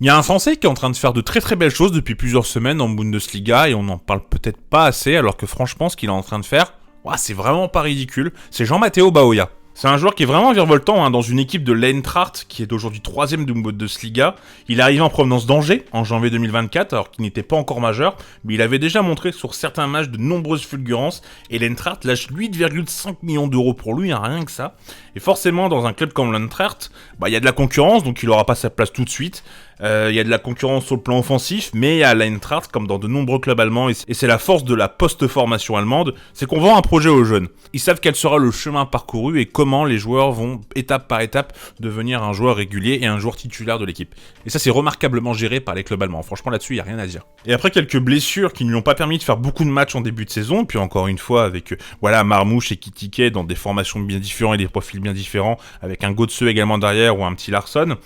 Il y a un Français qui est en train de faire de très très belles choses depuis plusieurs semaines en Bundesliga et on n'en parle peut-être pas assez alors que franchement ce qu'il est en train de faire, ouah, c'est vraiment pas ridicule, c'est Jean-Matteo Baoya. C'est un joueur qui est vraiment virevoltant dans une équipe de l'Eintracht qui est aujourd'hui 3ème de Bundesliga. Il est arrivé en provenance d'Angers en janvier 2024 alors qu'il n'était pas encore majeur, mais il avait déjà montré sur certains matchs de nombreuses fulgurances et l'Eintracht lâche 8,5 millions d'euros pour lui, rien que ça. Et forcément dans un club comme l'Eintracht, il y a de la concurrence donc il n'aura pas sa place tout de suite. Il y a de la concurrence sur le plan offensif, mais à l'Eintracht, comme dans de nombreux clubs allemands, et c'est la force de la post-formation allemande, c'est qu'on vend un projet aux jeunes. Ils savent quel sera le chemin parcouru et comment les joueurs vont, étape par étape, devenir un joueur régulier et un joueur titulaire de l'équipe. Et ça, c'est remarquablement géré par les clubs allemands. Franchement, là-dessus, il n'y a rien à dire. Et après quelques blessures qui ne lui ont pas permis de faire beaucoup de matchs en début de saison, puis encore une fois, avec Marmouche et Kitike dans des formations bien différentes et des profils bien différents, avec un Götze également derrière ou un petit Larsson,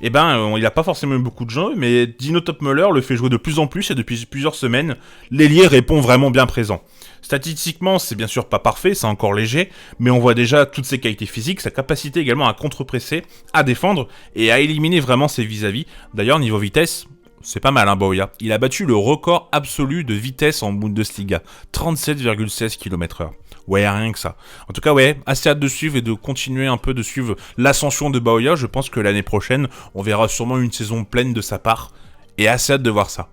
il a pas forcément eu beaucoup de jeux, mais Dino Topmöller le fait jouer de plus en plus et depuis plusieurs semaines, l'ailier répond vraiment bien présent. Statistiquement, c'est bien sûr pas parfait, c'est encore léger, mais on voit déjà toutes ses qualités physiques, sa capacité également à contre-presser, à défendre et à éliminer vraiment ses vis-à-vis. D'ailleurs, niveau vitesse, c'est pas mal, Baoya. Il a battu le record absolu de vitesse en Bundesliga, 37,16 km/h. Ouais, rien que ça. En tout cas, assez hâte de suivre et de continuer un peu de suivre l'ascension de Baoya. Je pense que l'année prochaine, on verra sûrement une saison pleine de sa part. Et assez hâte de voir ça.